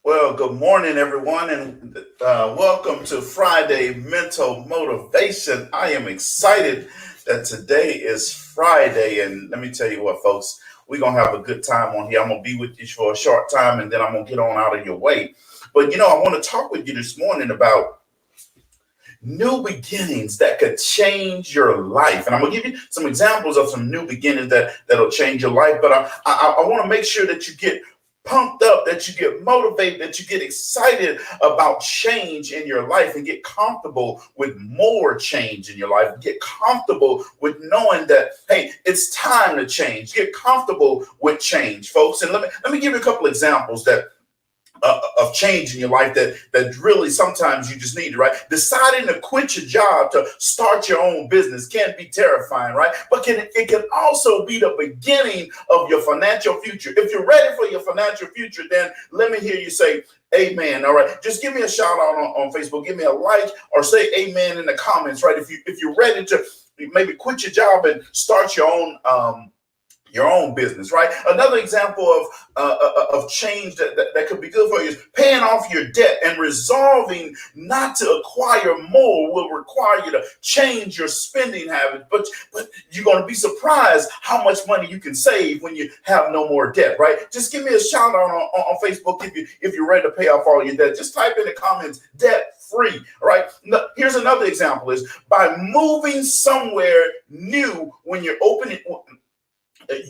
Well, good morning, everyone, and welcome to Friday Mental Motivation. I am excited that today is Friday, and let me tell you what, folks, we're going to have a good time on here. I'm going to be with you for a short time, and then I'm going to get on out of your way. But, I want to talk with you this morning about new beginnings that could change your life. And I'm going to give you some examples of some new beginnings that'll change your life. But I want to make sure that you get pumped up, that you get motivated, that you get excited about change in your life and get comfortable with more change in your life. Get comfortable with knowing that, hey, it's time to change. Get comfortable with change, folks. And let me give you a couple examples of change in your life that really sometimes you just need, right? Deciding to quit your job to start your own business can be terrifying, right? But it can also be the beginning of your financial future. If you're ready for your financial future, then let me hear you say amen. All right. Just give me a shout out on Facebook. Give me a like or say amen in the comments, right? If you're ready to maybe quit your job and start your own business, right? Another example of change that could be good for you is paying off your debt, and resolving not to acquire more will require you to change your spending habits. But you're going to be surprised how much money you can save when you have no more debt, right? Just give me a shout out on Facebook if you're ready to pay off all your debt. Just type in the comments debt free, right? Here's another example: is by moving somewhere new when you're opening.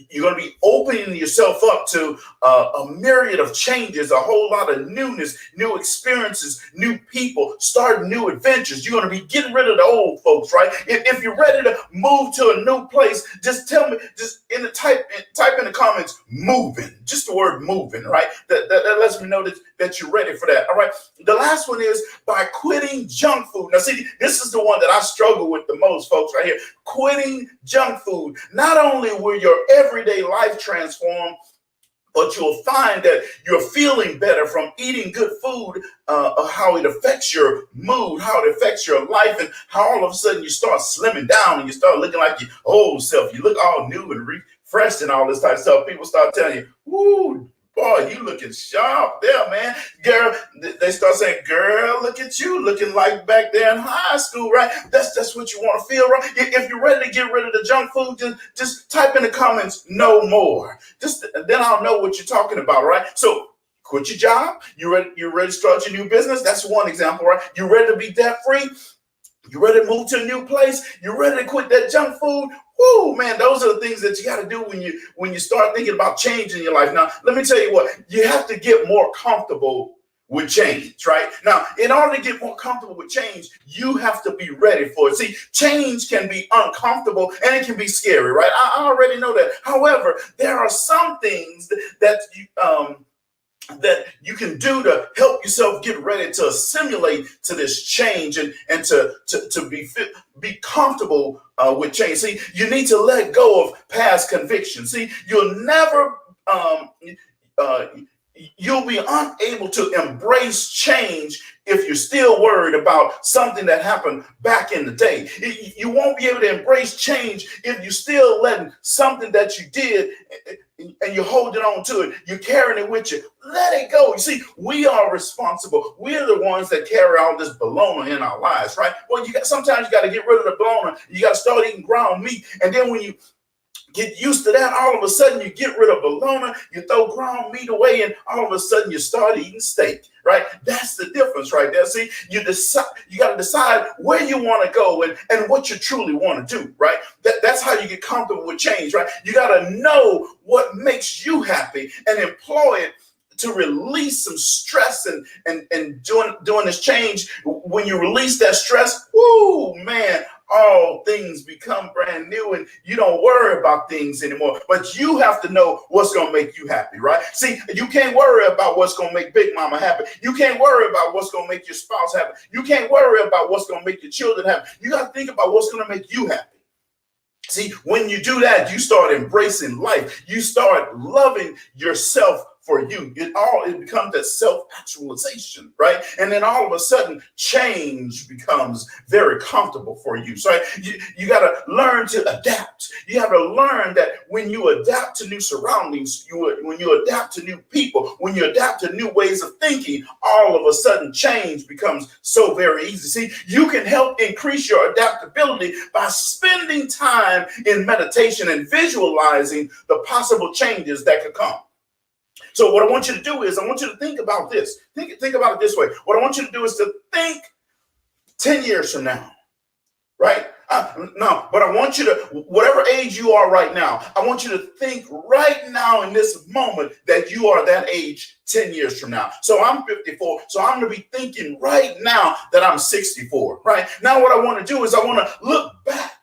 You're going to be opening yourself up to a myriad of changes, a whole lot of newness, new experiences, new people, starting new adventures. You're going to be getting rid of the old folks, right? If you're ready to move to a new place, just tell me, just type in the comments, moving, just the word moving, right? That lets me know that you're ready for that. All right. The last one is by quitting junk food. Now, see, this is the one that I struggle with the most, folks, right here. Quitting junk food. Not only will your everyday life transform, but you'll find that you're feeling better from eating good food, how it affects your mood, how it affects your life, and how all of a sudden you start slimming down and you start looking like your old self. You look all new and refreshed and all this type of stuff. People start telling you, "Woo, boy, you looking sharp there, man." Girl, they start saying, "Girl, look at you looking like back there in high school," right? That's what you want to feel, right? If you're ready to get rid of the junk food, just type in the comments, "No more." Then I'll know what you're talking about, right? So quit your job. You're ready to start your new business. That's one example, right? You're ready to be debt free. You're ready to move to a new place. You're ready to quit that junk food. Woo, man, those are the things that you got to do when you start thinking about change in your life. Now, let me tell you what, you have to get more comfortable with change, right? Now, in order to get more comfortable with change, you have to be ready for it. See, change can be uncomfortable and it can be scary, right? I already know that. However, there are some things that you can do to help yourself get ready to assimilate to this change and to be comfortable with change. See, you need to let go of past convictions. See, you'll be unable to embrace change if you're still worried about something that happened back in the day. You won't be able to embrace change if you're still letting something that you did and you're holding on to it. You're carrying it with you. Let it go. You see, we are responsible. We're the ones that carry all this bologna in our lives, right? Well, sometimes you got to get rid of the bologna. You got to start eating ground meat. And then when you get used to that, all of a sudden you get rid of bologna, you throw ground meat away, and all of a sudden you start eating steak, right? That's the difference right there. See, you got to decide where you want to go and what you truly want to do, right? That's how you get comfortable with change, right? You got to know what makes you happy and employ it to release some stress and doing this change. When you release that stress, whoo, man, all things become brand new and you don't worry about things anymore. But you have to know what's going to make you happy, right? See, you can't worry about what's going to make Big Mama happy. You can't worry about what's going to make your spouse happy. You can't worry about what's going to make your children happy. You got to think about what's going to make you happy. See, when you do that, you start embracing life. You start loving yourself for you. It becomes that self-actualization, right? And then all of a sudden, change becomes very comfortable for you. So you got to learn to adapt. You have to learn that when you adapt to new surroundings, when you adapt to new people, when you adapt to new ways of thinking, all of a sudden change becomes so very easy. See, you can help increase your adaptability by spending time in meditation and visualizing the possible changes that could come. So what I want you to do is I want you to think about this. Think about it this way. What I want you to do is to think 10 years from now, right? No, but I want you to, whatever age you are right now, I want you to think right now in this moment that you are that age 10 years from now. So I'm 54. So I'm going to be thinking right now that I'm 64, right? Now what I want to do is I want to look back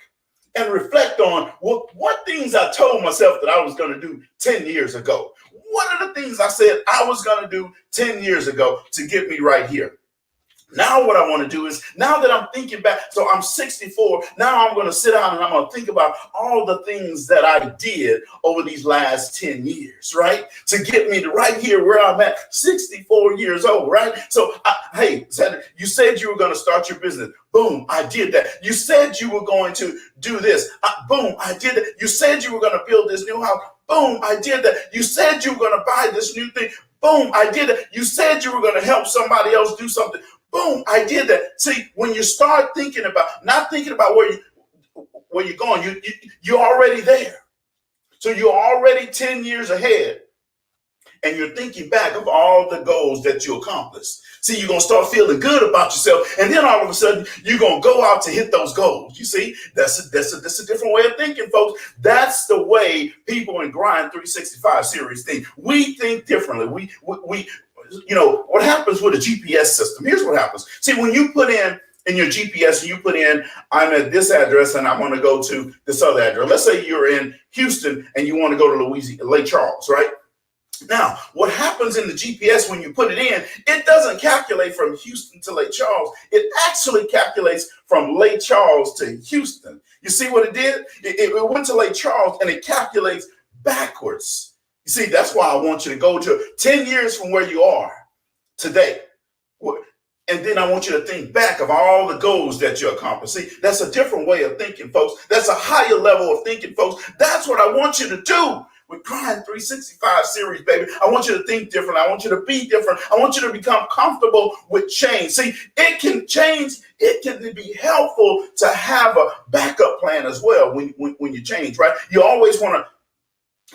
and reflect on what things I told myself that I was going to do 10 years ago. What are the things I said I was going to do 10 years ago to get me right here? Now what I want to do is, now that I'm thinking back, so I'm 64, now I'm going to sit down and I'm going to think about all the things that I did over these last 10 years, right? To get me to right here where I'm at, 64 years old, right? So, hey, you said you were going to start your business. Boom, I did that. You said you were going to do this. Boom, I did that. You said you were going to build this new house. Boom, I did that. You said you were going to buy this new thing. Boom, I did that. You said you were going to help somebody else do something. Boom, I did that. See, when you start thinking about, not thinking about where you're going, you're already there. So you're already 10 years ahead. And you're thinking back of all the goals that you accomplished. See, you're going to start feeling good about yourself. And then all of a sudden, you're going to go out to hit those goals. You see, that's a different way of thinking, folks. That's the way people in Grind 365 series think. We think differently. We what happens with a GPS system? Here's what happens. See, when you put in your GPS and you put in, I'm at this address and I want to go to this other address. Let's say you're in Houston and you want to go to Louisiana, Lake Charles, right? Now, what happens in the GPS when you put it in, it doesn't calculate from Houston to Lake Charles. It actually calculates from Lake Charles to Houston. You see what it did? It went to Lake Charles and it calculates backwards. You see, that's why I want you to go to 10 years from where you are today. And then I want you to think back of all the goals that you accomplished. See, that's a different way of thinking, folks. That's a higher level of thinking, folks. That's what I want you to do with Grind 365 series, baby. I want you to think different. I want you to be different. I want you to become comfortable with change. See, it can change. It can be helpful to have a backup plan as well when you change, right? You always want to,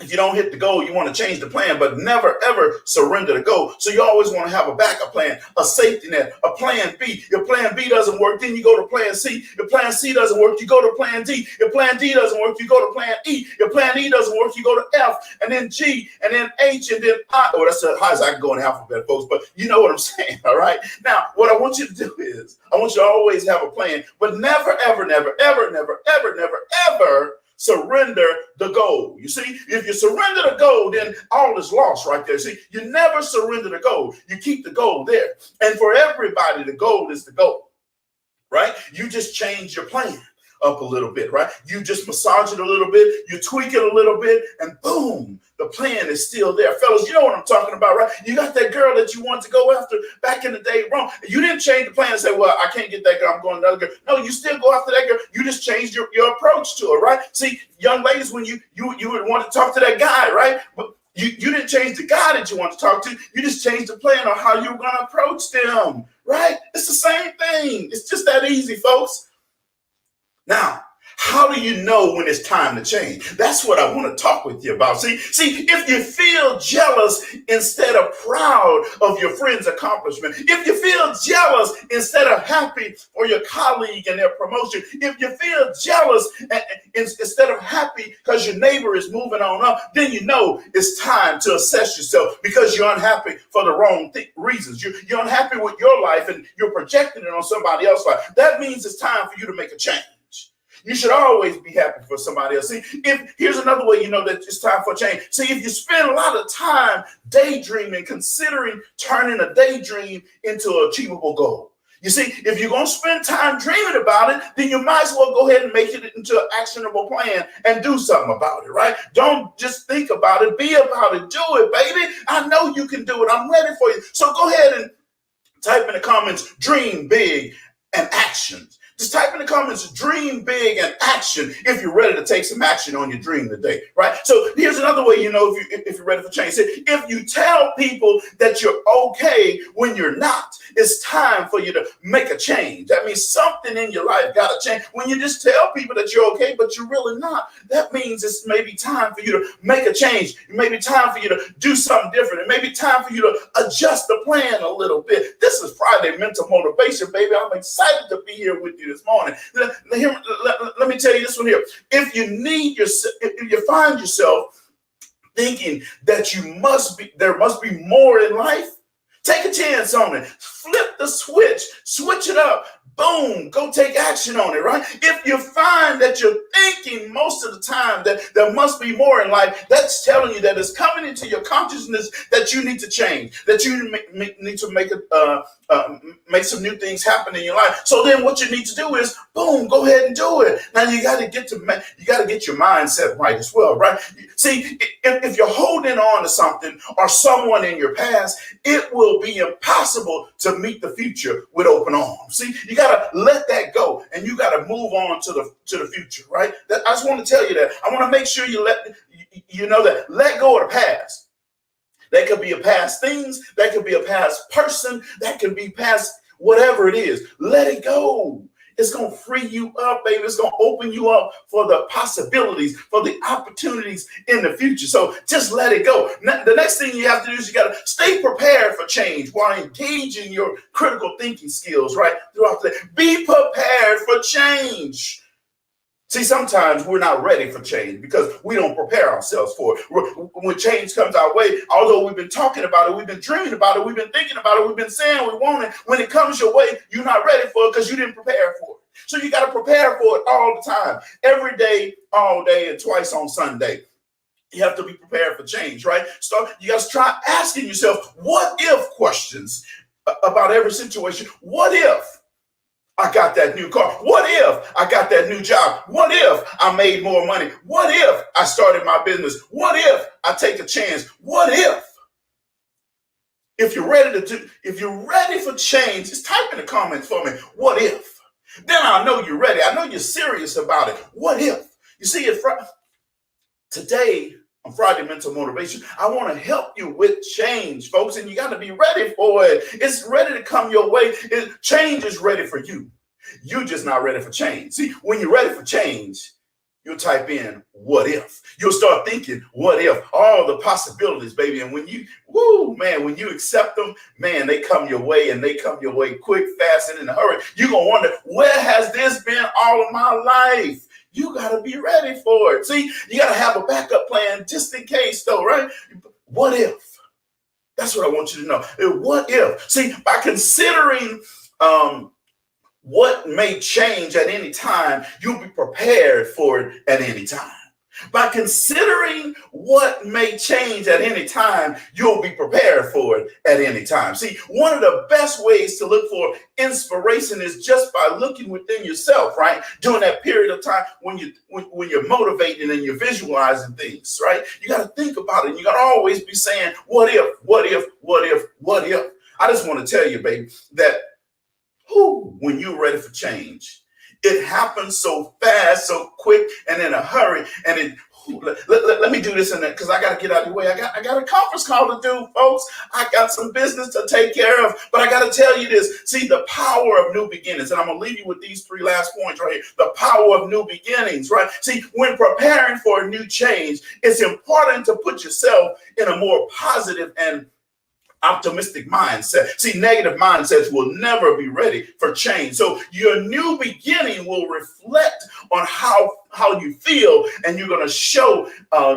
if you don't hit the goal, you want to change the plan, but never, ever surrender the goal. So you always want to have a backup plan, a safety net, a plan B. If plan B doesn't work, then you go to plan C. If plan C doesn't work, you go to plan D. If plan D doesn't work, you go to plan E. If plan E doesn't work, you go to F, and then G, and then H, and then I. Oh, that's as high as I can go in the alphabet, folks, but you know what I'm saying, all right? Now, what I want you to do is, I want you to always have a plan, but never, ever, never, ever, never, ever, never, ever surrender the goal. You see, if you surrender the goal, then all is lost right there. See, you never surrender the goal. You keep the goal there. And for everybody, the goal is the goal, right? You just change your plan up a little bit, right? You just massage it a little bit, you tweak it a little bit, and boom, the plan is still there. Fellas, you know what I'm talking about, right? You got that girl that you want to go after back in the day wrong. You didn't change the plan and say, well, I can't get that girl, I'm going to another girl. No, you still go after that girl. You just changed your approach to her, right? See, young ladies, when you would want to talk to that guy, right? But you didn't change the guy that you want to talk to. You just changed the plan on how you were going to approach them, right? It's the same thing. It's just that easy, folks. Now, how do you know when it's time to change? That's what I want to talk with you about. See, if you feel jealous instead of proud of your friend's accomplishment, if you feel jealous instead of happy for your colleague and their promotion, if you feel jealous instead of happy because your neighbor is moving on up, then you know it's time to assess yourself because you're unhappy for the wrong reasons. You're unhappy with your life and you're projecting it on somebody else's life. That means it's time for you to make a change. You should always be happy for somebody else. See, here's another way you know that it's time for change. See, if you spend a lot of time daydreaming, considering turning a daydream into an achievable goal, You see, if you're going to spend time dreaming about it, then you might as well go ahead and make it into an actionable plan and do something about it, right? Don't just think about it, be about it, do it, baby. I know you can do it. I'm ready for you. So go ahead and type in the comments, dream big and actions. Just type in the comments, dream big and action if you're ready to take some action on your dream today, right? So here's another way you know if you're ready for change. If you tell people that you're okay when you're not, it's time for you to make a change. That means something in your life got to change. When you just tell people that you're okay, but you're really not, that means it's maybe time for you to make a change. It may be time for you to do something different. It may be time for you to adjust the plan a little bit. This is Friday Mental Motivation, baby. I'm excited to be here with you this morning. Let me tell you this one here. If you find yourself thinking that there must be more in life, take a chance on it. Flip the switch it up. Boom, go take action on it, right? If you find that you're thinking most of the time that there must be more in life, that's telling you that it's coming into your consciousness that you need to change, that you need to make some new things happen in your life. So then what you need to do is, boom, go ahead and do it. Now you got to get your mindset right as well, right? See, if you're holding on to something or someone in your past, it will be impossible to meet the future with open arms. See, you got to let that go and you got to move on to the future, right? I just want to tell you that. I want to make sure you know that. Let go of the past. That could be a past things. That could be a past person. That could be past whatever it is. Let it go. It's going to free you up, baby. It's going to open you up for the possibilities, for the opportunities in the future. So just let it go. Now, the next thing you have to do is you got to stay prepared for change while engaging your critical thinking skills, right? Throughout the day. Be prepared for change. See, sometimes we're not ready for change because we don't prepare ourselves for it. When change comes our way, although we've been talking about it, we've been dreaming about it, we've been thinking about it, we've been saying we want it, when it comes your way, you're not ready for it because you didn't prepare for it. So you got to prepare for it all the time, every day, all day, and twice on Sunday. You have to be prepared for change, right? So you got to try asking yourself, what if questions about every situation. What if I got that new car? What if I got that new job? What if I made more money? What if I started my business? What if I take a chance? What if? If you're ready for change, just type in the comments for me. What if? Then I know you're ready. I know you're serious about it. What if? You see, today on Friday Mental Motivation, I want to help you with change, folks, and you got to be ready for it. It's ready to come your way. Change is ready for you. You're just not ready for change. See, when you're ready for change, you'll type in, what if? You'll start thinking, what if? All the possibilities, baby. And when you accept them, man, they come your way, and they come your way quick, fast, and in a hurry. You're going to wonder, where has this been all of my life? You got to be ready for it. See, you got to have a backup plan just in case, though, right? What if? That's what I want you to know. What if? See, by considering what may change at any time, you'll be prepared for it at any time. By considering what may change at any time, you'll be prepared for it at any time. See, one of the best ways to look for inspiration is just by looking within yourself, right? During that period of time when you're motivating and you're visualizing things, right? You got to think about it. You got to always be saying, what if, what if, what if, what if? I just want to tell you, baby, that when you're ready for change, it happens so fast, so quick, and in a hurry. And let me do this in that because I got to get out of the way. I got a conference call to do, folks. I got some business to take care of. But I got to tell you this. See, the power of new beginnings. And I'm going to leave you with these three last points right here. The power of new beginnings, right? See, when preparing for a new change, it's important to put yourself in a more positive and optimistic mindset. See, negative mindsets will never be ready for change. So your new beginning will reflect on how you feel, and you're going to show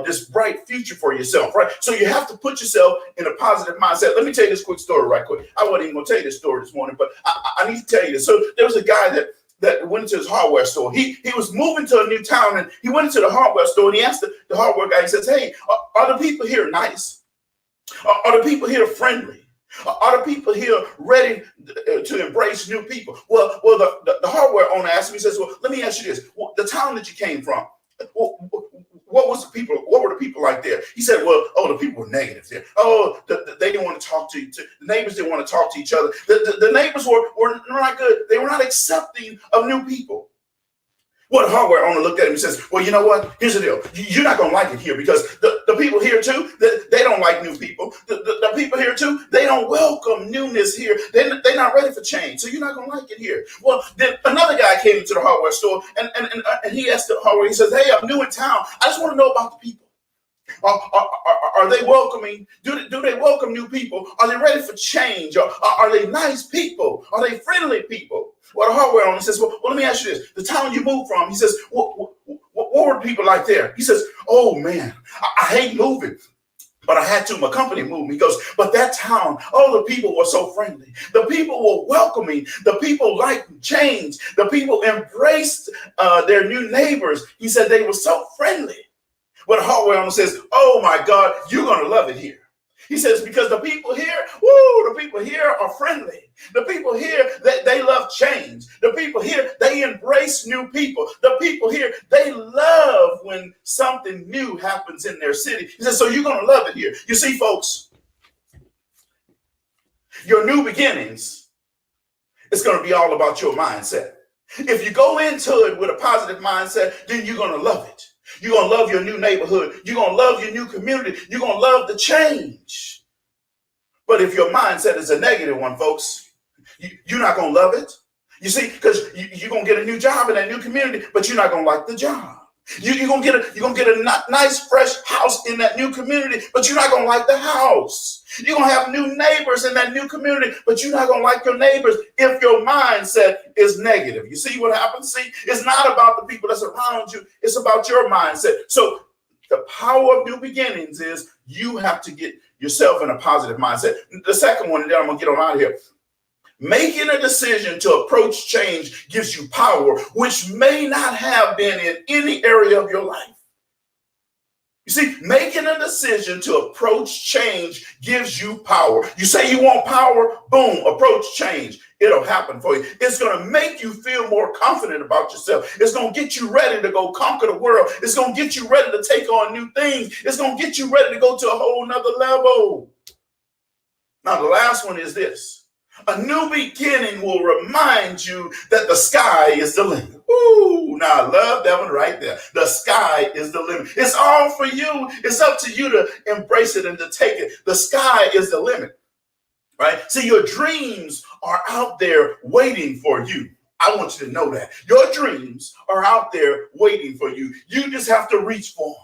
this bright future for yourself, right? So you have to put yourself in a positive mindset. Let me tell you this quick story right quick. I wasn't even going to tell you this story this morning, but I need to tell you this. So there was a guy that went into his hardware store. He was moving to a new town, and he went into the hardware store, and he asked the hardware guy, he says, hey, are the people here nice? Are the people here friendly? Are the people here ready to embrace new people? Well, the hardware owner asked me, he says, well, let me ask you this. The town that you came from, what was the people? What were the people like there? He said, well, the people were negative there. They didn't want to talk to each other. The neighbors didn't want to talk to each other. The neighbors were not good. They were not accepting of new people. Well, the hardware owner looked at him and says, well, you know what? Here's the deal. You're not going to like it here because the people here too, they don't like new people. The people here too, they don't welcome newness here. They're not ready for change. So you're not going to like it here. Well, then another guy came into the hardware store and he asked the hardware, he says, hey, I'm new in town. I just want to know about the people. Are they welcoming? Do they welcome new people? Are they ready for change? Are they nice people? Are they friendly people? Well, the hardware owner says, well, let me ask you this. The town you moved from, he says, what were people like there? He says, oh, man, I hate moving. But I had to. My company moved me. He goes, but that town, the people were so friendly. The people were welcoming. The people liked change. The people embraced their new neighbors. He said they were so friendly. Well, the hardware owner says, oh, my God, you're going to love it here. He says, because the people here are friendly. The people here, they love change. The people here, they embrace new people. The people here, they love when something new happens in their city. He says, so you're going to love it here. You see, folks, your new beginnings, it's going to be all about your mindset. If you go into it with a positive mindset, then you're going to love it. You're going to love your new neighborhood. You're going to love your new community. You're going to love the change. But if your mindset is a negative one, folks, you're not going to love it. You see, because you're going to get a new job in that new community, but you're not going to like the job. You're going to get a nice, fresh house in that new community, but you're not going to like the house. You're going to have new neighbors in that new community, but you're not going to like your neighbors if your mindset is negative. You see what happens? See, it's not about the people that's around you. It's about your mindset. So the power of new beginnings is you have to get yourself in a positive mindset. The second one, and then I'm going to get on out of here. Making a decision to approach change gives you power, which may not have been in any area of your life. You see, making a decision to approach change gives you power. You say you want power, boom, approach change. It'll happen for you. It's going to make you feel more confident about yourself. It's going to get you ready to go conquer the world. It's going to get you ready to take on new things. It's going to get you ready to go to a whole nother level. Now, the last one is this. A new beginning will remind you that the sky is the limit. Ooh, now I love that one right there. The sky is the limit. It's all for you. It's up to you to embrace it and to take it. The sky is the limit, right? See, your dreams are out there waiting for you. I want you to know that. Your dreams are out there waiting for you. You just have to reach for them.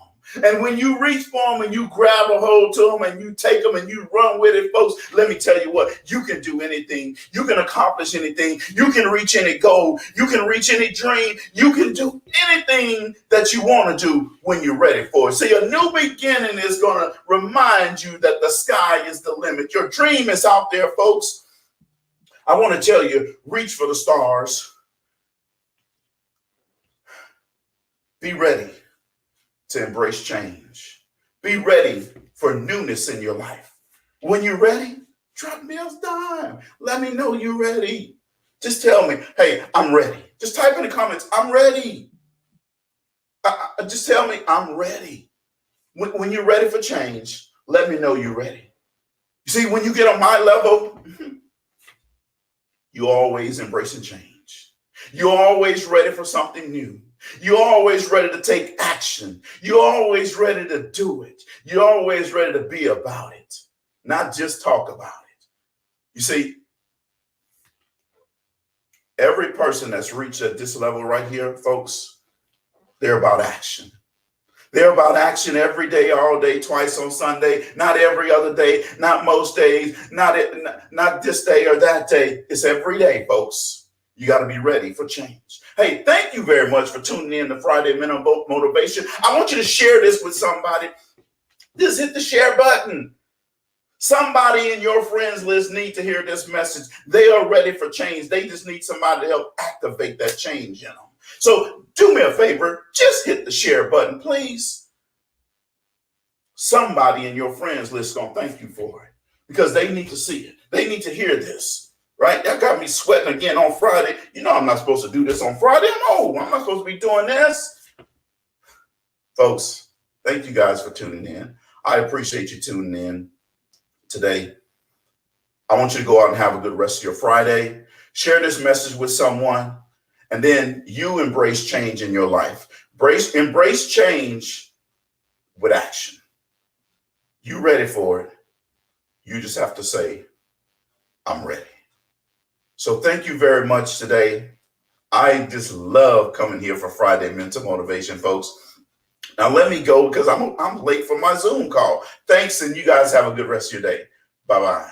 And when you reach for them and you grab a hold to them and you take them and you run with it, folks, let me tell you what, you can do anything. You can accomplish anything. You can reach any goal. You can reach any dream. You can do anything that you want to do when you're ready for it. See, a new beginning is going to remind you that the sky is the limit. Your dream is out there, folks. I want to tell you, reach for the stars. Be ready to embrace change. Be ready for newness in your life. When you're ready, drop me a dime. Let me know you're ready. Just tell me, hey, I'm ready. Just type in the comments, I'm ready. Just tell me I'm ready. When you're ready for change, let me know you're ready. You see, when you get on my level, you're always embracing change. You're always ready for something new. You're always ready to take action. You're always ready to do it. You're always ready to be about it, not just talk about it. You see, every person that's reached at this level right here, folks, they're about action. They're about action every day, all day, twice on Sunday, not every other day, not most days, not this day or that day. It's every day, folks. You got to be ready for change. Hey, thank you very much for tuning in to Friday Mental Motivation. I want you to share this with somebody. Just hit the share button. Somebody in your friends list need to hear this message. They are ready for change. They just need somebody to help activate that change in them. So do me a favor. Just hit the share button, please. Somebody in your friends list is going to thank you for it. because they need to see it. They need to hear this, right? That got me sweating again on Friday. You know, I'm not supposed to do this on Friday. No, I'm not supposed to be doing this. Folks, thank you guys for tuning in. I appreciate you tuning in today. I want you to go out and have a good rest of your Friday. Share this message with someone, and then you embrace change in your life. Embrace change with action. You ready for it? You just have to say, I'm ready. So thank you very much today. I just love coming here for Friday Mental Motivation, folks. Now let me go because I'm late for my Zoom call. Thanks, and you guys have a good rest of your day. Bye-bye.